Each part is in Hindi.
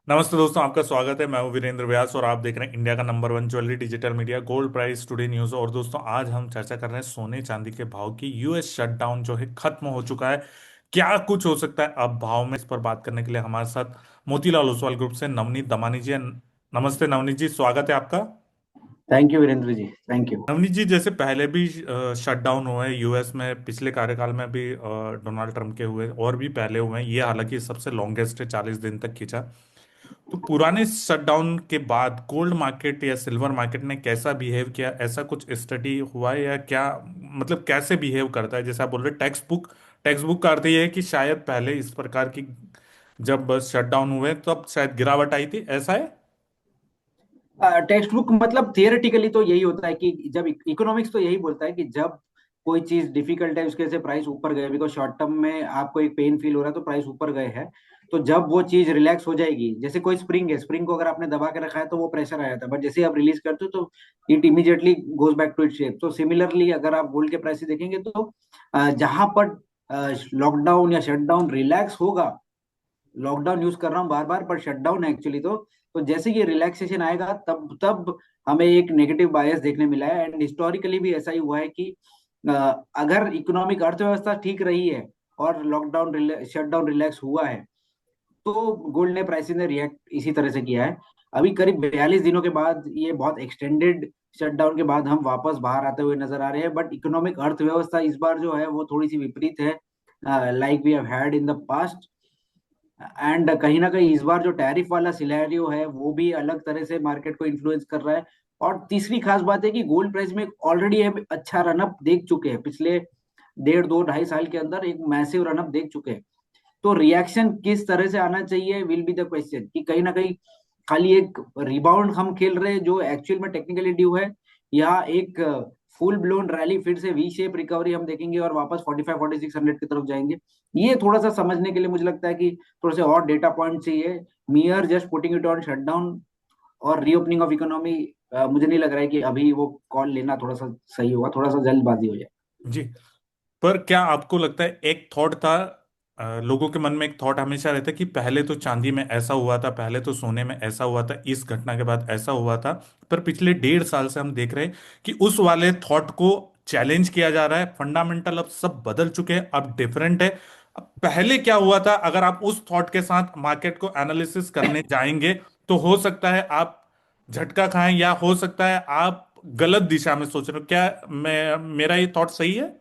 नमस्ते दोस्तों, आपका स्वागत है। मैं हूं वीरेंद्र व्यास और आप देख रहे हैं इंडिया का number one jewellery digital media gold price today news. और दोस्तों, आज हम चर्चा कर रहे हैं सोने चांदी के भाव की। यूएस शटडाउन जो है खत्म हो चुका है। क्या कुछ हो सकता है अब भाव में, इस पर बात करने के लिए हमारे साथ मोतीलाल ओसवाल ग्रुप से नवनीत दमानी जी हैं। नमस्ते नवनीत जी, स्वागत है आपका। Thank you Virendra ji. Thank you. Navneet ji, जैसे पहले भी शटडाउन हुए हैं यूएस में, पिछले कार्यकाल में भी डोनाल्ड ट्रंप के हुए और भी पहले हुए हैं। ये हालांकि सबसे लॉन्गेस्ट है, 40 दिन तक खींचा। तो पुराने शटडाउन के बाद गोल्ड मार्केट या सिल्वर मार्केट ने कैसा बिहेव किया? ऐसा कुछ स्टडी हुआ है या क्या? मतलब कैसे बिहेव करता है? जैसे आप बोल रहे टेक्स्ट बुक का अर्थ ये है कि शायद पहले इस प्रकार की, जब शटडाउन हुए तब शायद गिरावट आई थी, ऐसा है। टेक्स्ट बुक मतलब थियोरेटिकली तो यही होता है कि जब इकोनॉमिक्स तो यही बोलता है कि जब कोई चीज डिफिकल्ट है उसके से प्राइस ऊपर गए, बिकॉज शॉर्ट टर्म में आपको एक पेन फील हो रहा है तो प्राइस ऊपर गए है। तो जब वो चीज रिलैक्स हो जाएगी, जैसे कोई स्प्रिंग है, स्प्रिंग को अगर आपने दबा के रखा है तो वो प्रेशर आया था, बट जैसे ही आप रिलीज करते हो तो it immediately goes back to it shape. तो सिमिलरली अगर आप गोल्ड के प्राइस देखेंगे तो जहां पर लॉकडाउन या शटडाउन रिलैक्स होगा, लॉकडाउन यूज कर रहा हूँ बार बार पर शटडाउन है एक्चुअली, तो जैसे ये रिलैक्सेशन आएगा तब तब हमें एक नेगेटिव बायस देखने मिला है। एंड हिस्टोरिकली भी ऐसा ही हुआ है कि अ, अगर इकोनॉमिक अर्थव्यवस्था ठीक रही है और लॉकडाउन शटडाउन रिलैक्स हुआ है तो गोल्ड ने प्राइसेस ने रिएक्ट इसी तरह से किया है। अभी करीब 42 दिनों के बाद, ये बहुत एक्सटेंडेड शटडाउन के बाद हम वापस बाहर आते हुए नजर आ रहे हैं, बट इकोनॉमिक अर्थव्यवस्था इस बार जो है वो थोड़ी सी विपरीत है, like we have had in the past. And कहीं ना कहीं इस बार जो टैरिफ वाला सिनेरियो है वो भी अलग तरह से मार्केट को इन्फ्लुएंस कर रहा है। और तीसरी खास बात है कि गोल्ड प्राइस में ऑलरेडी हम अच्छा रनअप देख चुके हैं, पिछले 1.5 2 2.5 साल के अंदर एक मैसिव रनअप देख चुके हैं। तो रिएक्शन किस तरह से आना चाहिए विल बी द क्वेश्चन, कि कहीं ना कहीं खाली एक रिबाउंड हम खेल रहे हैं जो एक्चुअल में टेक्निकली ड्यू है, या एक फुल ब्लोन रैली फिर से वी शेप रिकवरी हम देखेंगे और वापस 45 4600 की तरफ जाएंगे। ये थोड़ा सा समझने के लिए मुझे लगता है कि थोड़े से और डेटा पॉइंट चाहिए। मियर just putting it on shutdown और रीओपनिंग ऑफ इकोनॉमी, मुझे नहीं लग रहा है कि अभी वो कॉल लेना थोड़ा सा सही होगा, थोड़ा सा जल्दबाजी हो जाए। जी। पर क्या आपको लगता है, एक थॉट था, लोगों के मन में एक थॉट हमेशा रहता है कि पहले तो चांदी में ऐसा हुआ था, पहले तो सोने में ऐसा हुआ था, इस घटना के बाद ऐसा हुआ था। पर पिछले 1.5 साल से हम देख रहे हैं कि उस वाले थॉट को चैलेंज किया जा रहा है। फंडामेंटल अब सब बदल चुके हैं, अब डिफरेंट है। अब पहले क्या हुआ था, अगर आप उस थॉट के साथ मार्केट को एनालिसिस करने जाएंगे तो हो सकता है आप झटका खाएं, या हो सकता है आप गलत दिशा में सोच रहे हो। क्या मैं मेरा ये थॉट सही है?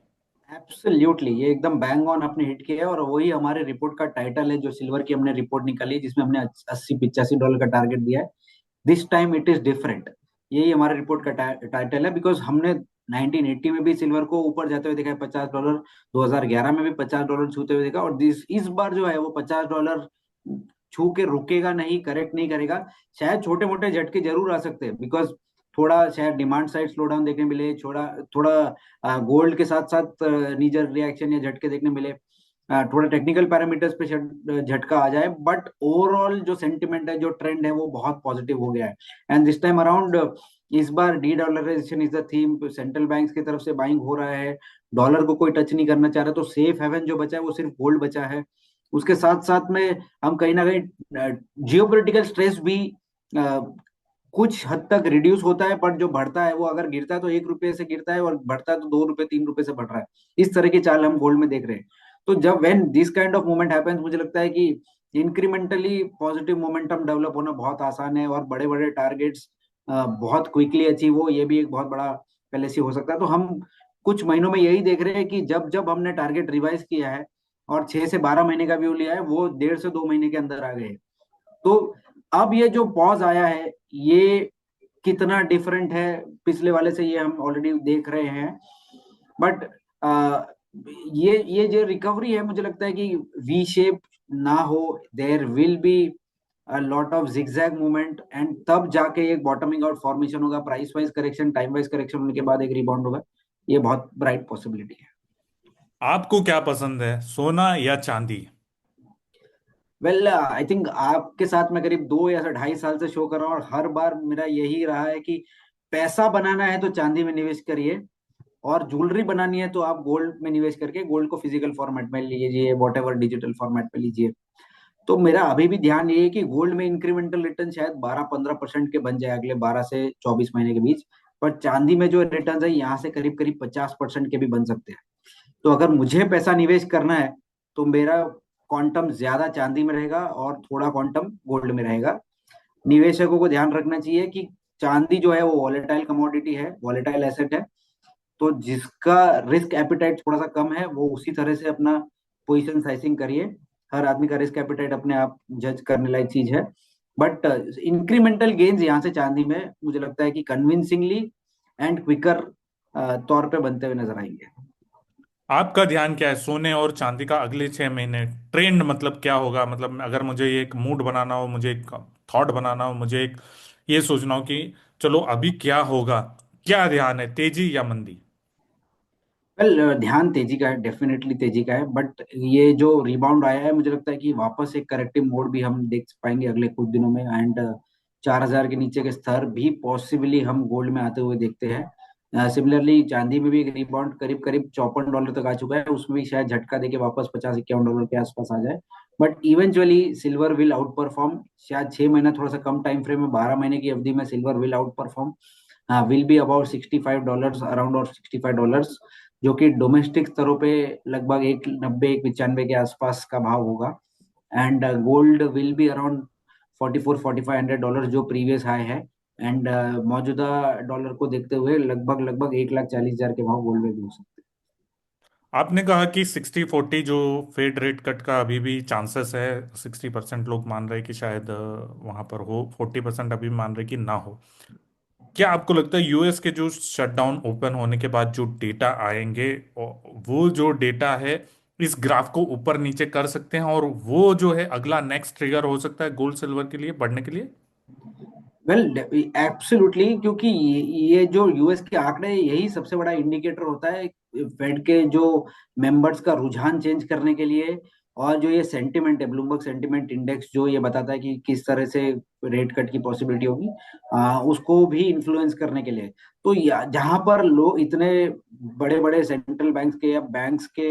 एब्सोल्युटली, ये एकदम बैंग ऑन आपने हिट किया है, और वही हमारे रिपोर्ट का टाइटल है जो सिल्वर की हमने रिपोर्ट निकाली है, जिसमें हमने 80 85 डॉलर का टारगेट दिया है। This time it is different. यही हमारे रिपोर्ट का टाइटल है, बिकॉज हमने 1980 में भी सिल्वर को ऊपर जाते हुए देखा है 50 डॉलर, 2011 में भी 50 डॉलर छूते हुए देखा, और दिस इस बार जो है वो 50 डॉलर छू के रुकेगा नहीं, करेक्ट नहीं करेगा। शायद छोटे मोटे झटके जरूर आ सकते हैं, बिकॉज थोड़ा शायद डिमांड साइड स्लो डाउन देखने मिले, थोड़ा थोड़ा गोल्ड के साथ साथ नीजर रिएक्शन या झटके देखने मिले, थोड़ा टेक्निकल पैरामीटर्स पे झटका आ जाए, बट ओवरऑल जो सेंटिमेंट है, जो ट्रेंड है वो बहुत पॉजिटिव हो गया है। एंड दिस टाइम अराउंड इस बार dedollarization is the theme, central banks की तरफ से बाइंग हो रहा है। डॉलर को कोई टच नहीं करना चाह रहा, तो सेफ हेवन जो बचा है वो सिर्फ गोल्ड बचा है। उसके साथ साथ में हम कहीं ना कहीं जियोपॉलिटिकल स्ट्रेस भी अ, कुछ हद तक रिड्यूस होता है, पर जो बढ़ता है वो अगर गिरता है तो 1 रुपए से गिरता है, और बढ़ता है तो 2 रुपए 3 रुपए से बढ़ रहा है। इस तरह की चाल हम गोल्ड में देख रहे हैं। तो जब when this kind of movement happens, मुझे लगता है कि इंक्रीमेंटली पॉजिटिव मोमेंटम डेवलप होना बहुत आसान है, और बड़े बड़े टारगेट्स बहुत क्विकली अचीव हो, ये भी एक बहुत बड़ा पहले हो सकता है। तो हम कुछ महीनों में यही देख रहे हैं कि जब जब हमने टारगेट रिवाइज किया है और 6 से 12 महीने का व्यू लिया है, वो 1.5 से 2 महीने के अंदर आ गए हैं। तो अब ये जो पॉज आया है, ये कितना डिफरेंट है पिछले वाले से, ये हम ऑलरेडी देख रहे हैं। बट ये जो रिकवरी है, मुझे लगता है कि वी शेप ना हो, there will be a lot of zigzag movement, and तब जाके एक बॉटमिंग आउट फॉर्मेशन होगा, price wise correction, time wise correction होने के बाद एक रिबाउंड होगा। ये बहुत ब्राइट पॉसिबिलिटी है। आपको क्या पसंद है, सोना या चांदी? वेल, आई थिंक आपके साथ मैं करीब 2 या 2.5 साल से शो कर रहा हूँ, और हर बार मेरा यही रहा है कि पैसा बनाना है तो चांदी में निवेश करिए, और ज्वेलरी बनानी है तो आप गोल्ड में निवेश करके गोल्ड को फिजिकल फॉर्मेट में लीजिए, वॉट एवर डिजिटल फॉर्मेट में लीजिए। तो मेरा अभी भी ध्यान ये है कि गोल्ड में इंक्रीमेंटल रिटर्न शायद 12-15% के बन जाए अगले 12 से 24 महीने के बीच। पर चांदी में जो रिटर्न है यहाँ से करीब करीब 50% के भी बन सकते हैं। तो अगर मुझे पैसा निवेश करना है तो मेरा क्वांटम ज्यादा चांदी में रहेगा और थोड़ा क्वांटम गोल्ड में रहेगा। निवेशकों को ध्यान रखना चाहिए कि चांदी जो है वो वॉलेटाइल कमोडिटी है, वॉलेटाइल एसेट है। तो जिसका रिस्क एपिटाइट थोड़ा सा कम है वो उसी तरह से अपना पोजीशन साइजिंग करिए। हर आदमी का रिस्क एपिटाइट अपने आप जज करने लायक चीज है। बट इंक्रीमेंटल गेन्स यहाँ से चांदी में मुझे लगता है कि कन्विंसिंगली एंड क्विकर तौर पे बनते हुए नजर आएंगे। आपका ध्यान क्या है सोने और चांदी का अगले 6 महीने ट्रेंड, मतलब क्या होगा? मतलब अगर मुझे ये एक मूड बनाना हो, मुझे एक थॉट बनाना हो, मुझे एक ये सोचना हो कि चलो अभी क्या होगा, क्या ध्यान है, तेजी या मंदी? वेल, ध्यान तेजी का है, डेफिनेटली तेजी का है। बट ये जो रिबाउंड आया है मुझे लगता है कि वापस एक करेक्टिव मोड भी हम देख पाएंगे अगले कुछ दिनों में। एंड 4,000 के नीचे के स्तर भी पॉसिबली हम गोल्ड में आते हुए देखते हैं। सिमिलरली चांदी में भी एक रिबाउंड करीब करीब $54 तक आ चुका है, उसमें भी शायद झटका देके वापस $50-51 के आसपास आ जाए। But eventually silver will out perform. शायद 6 महीना थोड़ा सा कम टाइम फ्रेम में, 12 महीने की अवधि में silver will out perform, will be about $65 around, और $65 जो कि डोमेस्टिक स्तरों पे लगभग 190-195 के आसपास का भाव होगा। And gold will be around 44-4500 जो प्रीवियस हाई है। एंड मौजूदा डॉलर को देखते हुए लगभग लगभग 1,40,000 के भाव गोल्ड में भी हो सकते आपने कहा कि 60-40 जो फेड रेट कट का अभी भी चांसेस है, 60% लोग मान रहे हैं कि शायद वहां पर हो, 40% अभी मान रहे हैं कि ना हो। क्या आपको लगता है यूएस के जो शटडाउन ओपन होने के बाद जो डेटा आएंगे, वो जो डेटा है इस ग्राफ को ऊपर नीचे कर सकते हैं, और वो जो है अगला नेक्स्ट ट्रिगर हो सकता है गोल्ड सिल्वर के लिए बढ़ने के लिए? हैं? वेल, एब्सोल्युटली, क्योंकि ये जो यूएस के आंकड़े यही सबसे बड़ा इंडिकेटर होता है फेड के जो मेंबर्स का रुझान चेंज करने के लिए। और जो ये सेंटिमेंट है, ब्लूमबर्ग सेंटिमेंट इंडेक्स, जो ये बताता है कि किस तरह से रेट कट की पॉसिबिलिटी होगी, उसको भी इन्फ्लुएंस करने के लिए। तो जहां पर लोग इतने बड़े बड़े सेंट्रल बैंक्स के या बैंक्स के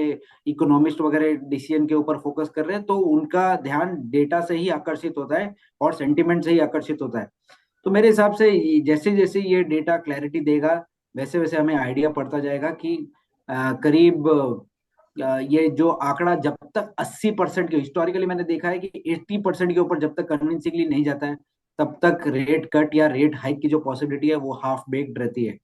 इकोनॉमिस्ट वगैरह डिसीजन के ऊपर फोकस कर रहे हैं, तो उनका ध्यान डेटा से ही आकर्षित होता है और सेंटिमेंट से ही आकर्षित होता है। तो मेरे हिसाब से जैसे जैसे ये डेटा क्लैरिटी देगा, वैसे वैसे हमें आइडिया पड़ता जाएगा कि करीब ये जो आंकड़ा जब तक 80% के, हिस्टोरिकली मैंने देखा है कि 80% के ऊपर जब तक कन्विंसिंगली नहीं जाता है, तब तक रेट कट या रेट हाइक की जो पॉसिबिलिटी है वो हाफ बेक्ड रहती है।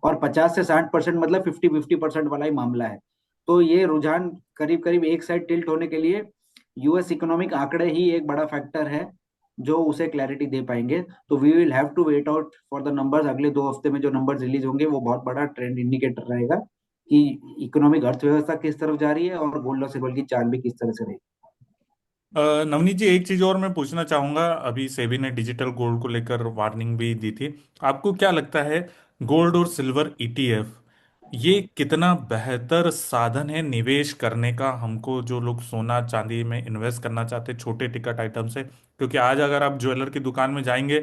और 50 से 60% मतलब 50-50% वाला ही मामला है। तो ये रुझान करीब करीब एक साइड टिल्ट होने के लिए यूएस इकोनॉमिक आंकड़े ही एक बड़ा फैक्टर है जो उसे क्लैरिटी दे पाएंगे। तो we will have to wait out for the numbers. अगले 2 हफ्ते में जो नंबर्स रिलीज होंगे वो बहुत बड़ा ट्रेंड इंडिकेटर रहेगा कि इकोनॉमिक अर्थव्यवस्था किस तरफ जा रही है और गोल्ड और सिल्वर की चाल भी किस तरह से रहेगी। नवनीत जी, एक चीज और मैं पूछना चाहूंगा। अभी सेबी ने डिजिटल गोल्ड को लेकर वार्निंग भी दी थी। आपको क्या लगता है गोल्ड और सिल्वर ईटीएफ ये कितना बेहतर साधन है निवेश करने का, हमको जो लोग सोना चांदी में इन्वेस्ट करना चाहते हैं छोटे टिकट आइटम से? क्योंकि आज अगर आप ज्वेलर की दुकान में जाएंगे,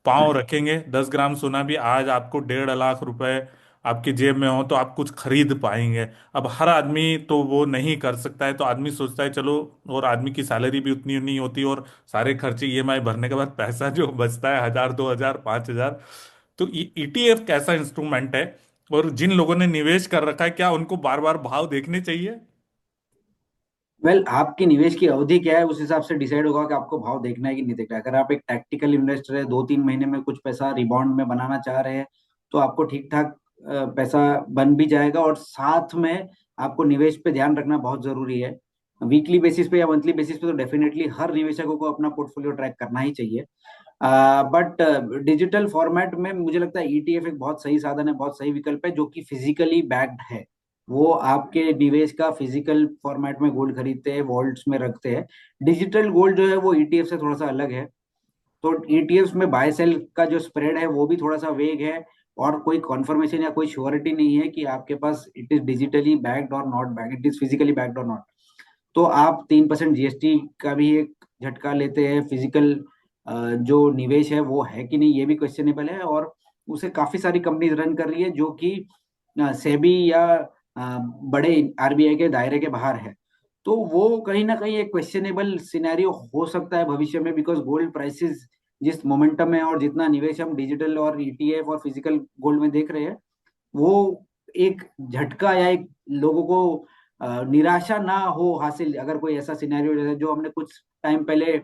पाँव रखेंगे, 10 ग्राम सोना भी आज आपको 1.5 लाख रुपए आपकी जेब में हो तो आप कुछ खरीद पाएंगे। अब हर आदमी तो वो नहीं कर सकता है, तो आदमी सोचता है चलो, और आदमी की सैलरी भी उतनी नहीं होती, और सारे खर्चे ईएमआई भरने के बाद पैसा जो बचता है 1,000, 2,000, 5,000। तो ईटीएफ कैसा इंस्ट्रूमेंट है, और जिन लोगों ने निवेश कर रखा है क्या उनको बार बार भाव देखने चाहिए? वेल, आपकी निवेश की अवधि क्या है उस हिसाब से डिसाइड होगा कि आपको भाव देखना है कि नहीं देखना है। अगर आप एक टैक्टिकल इन्वेस्टर है, 2-3 महीने में कुछ पैसा रिबाउंड में बनाना चाह रहे हैं, तो आपको ठीक ठाक पैसा बन भी जाएगा। और साथ में आपको निवेश पे ध्यान रखना बहुत जरूरी है। वीकली बेसिस पे या मंथली बेसिस पे तो डेफिनेटली हर निवेशकों को अपना पोर्टफोलियो ट्रैक करना ही चाहिए। बट डिजिटल फॉर्मेट में मुझे लगता है ईटीएफ एक बहुत सही साधन है, बहुत सही विकल्प है, जो कि फिजिकली बैक्ड है। वो आपके निवेश का फिजिकल फॉर्मेट में गोल्ड खरीदते हैं, वॉल्ट्स में रखते हैं। डिजिटल गोल्ड जो है वो ईटीएफ से थोड़ा सा अलग है। तो ईटीएफ में बाय सेल का जो स्प्रेड है वो भी थोड़ा सा वेग है, और कोई कॉन्फर्मेशन या कोई श्योरिटी नहीं है कि आपके पास इट इज डिजिटली बैक्ड और not backed, it is physically backed और नॉट। तो आप 3% जीएसटी का भी एक झटका लेते हैं। फिजिकल जो निवेश है वो है कि नहीं ये भी क्वेश्चनेबल है। और उसे काफी सारी कंपनीज रन कर रही है जो कि सेबी या बड़े आरबीआई के दायरे के बाहर है। तो वो कहीं ना कहीं एक क्वेश्चनेबल सिनेरियो हो सकता है भविष्य में, बिकॉज गोल्ड प्राइसेस जिस मोमेंटम में और जितना निवेश हम डिजिटल और ईटीएफ और फिजिकल गोल्ड में देख रहे हैं, वो एक झटका या एक लोगों को निराशा ना हो हासिल, अगर कोई ऐसा सिनेरियो जैसे जो हमने कुछ टाइम पहले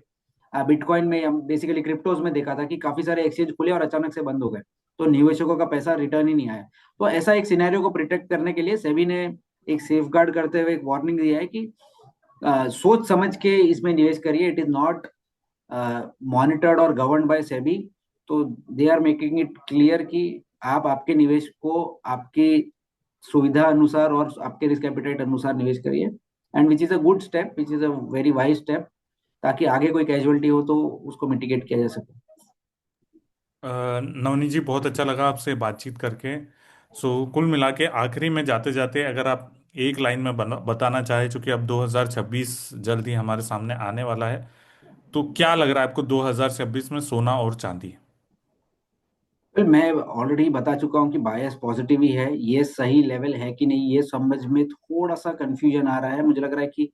बिटकॉइन में, हम बेसिकली क्रिप्टोज में देखा था कि काफी सारे एक्सचेंज खुले और अचानक से बंद हो गए, तो निवेशकों का पैसा रिटर्न ही नहीं आया। तो ऐसा एक सिनेरियो को प्रोटेक्ट करने के लिए सेबी ने एक सेफ गार्ड करते हुए एक वार्निंग दिया है कि सोच समझ के इसमें निवेश करिए, इट इज नॉट मॉनिटर्ड और गवर्न बाय सेबी। तो they are making it clear कि आप आपके निवेश को आपकी सुविधा अनुसार और आपके रिस्क एपिटाइट अनुसार निवेश करिए, and which is a good step, which is a very wise step, ताकि आगे कोई कैजुअलिटी हो तो उसको मिटिगेट किया जा सके। नवनीत जी, बहुत अच्छा लगा आपसे बातचीत करके। सो कुल मिला के आखिरी में जाते जाते अगर आप एक लाइन में बताना चाहे, चूंकि अब 2026 जल्द ही हमारे सामने आने वाला है, तो क्या लग रहा है आपको 2026 में सोना और चांदी? Well, मैं ऑलरेडी बता चुका हूँ कि बायस पॉजिटिव ही है, ये सही लेवल है कि नहीं ये समझ में थोड़ा सा कंफ्यूजन आ रहा है। मुझे लग रहा है कि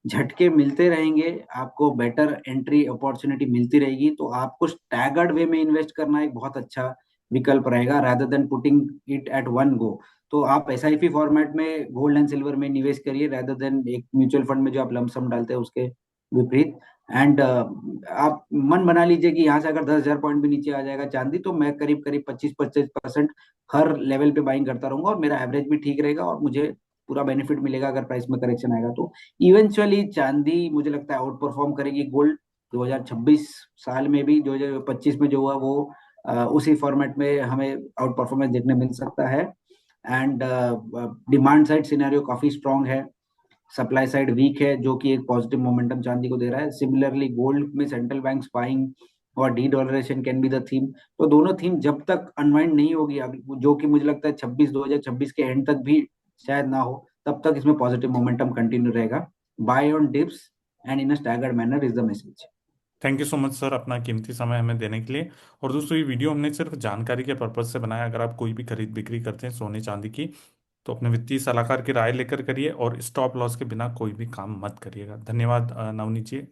झटके मिलते रहेंगे, आपको बेटर एंट्री अपॉर्चुनिटी मिलती रहेगी, तो आपको स्टैगर्ड वे में इन्वेस्ट करना एक बहुत अच्छा विकल्प रहेगा, rather than putting it at one go. तो आप एसआईपी फॉर्मेट में गोल्ड एंड सिल्वर में निवेश करिए, rather देन एक म्यूचुअल फंड में जो आप लमसम डालते हैं उसके विपरीत। एंड आप मन बना लीजिए कि यहाँ से अगर 10,000 पॉइंट भी नीचे आ जाएगा चांदी, तो मैं करीब करीब 25-25% हर लेवल पे बाइंग करता रहूंगा, और मेरा एवरेज भी ठीक रहेगा और मुझे पूरा बेनिफिट मिलेगा अगर प्राइस में करेक्शन आएगा तो। इवेंचुअली चांदी मुझे लगता है आउट परफॉर्म करेगी गोल्ड। 2026 साल में भी 2025 में जो हुआ वो उसी फॉर्मेट में हमें आउट परफॉर्मेंस देखने मिल सकता है। एंड डिमांड साइड सिनेरियो काफी स्ट्रांग है, सप्लाई साइड वीक है, जो कि एक पॉजिटिव मोमेंटम चांदी को दे रहा है। सिमिलरली गोल्ड में सेंट्रल बैंक बाइंग और dedollarization can be the theme. तो दोनों थीम जब तक अनवाइंड नहीं होगी, जो कि मुझे लगता है 2026 के एंड तक भी शायद ना हो, तब तक इसमें पॉजिटिव मोमेंटम कंटिन्यू रहेगा। Buy on dips and in a staggered manner is the message. Thank you so much sir, अपना कीमती समय हमें देने के लिए। और दोस्तों, ये वीडियो हमने सिर्फ जानकारी के पर्पज से बनाया। अगर आप कोई भी खरीद बिक्री करते हैं सोने चांदी की, तो अपने वित्तीय सलाहकार की राय लेकर करिए, और स्टॉप लॉस के बिना कोई भी काम मत करिएगा। धन्यवाद नवनीत जी।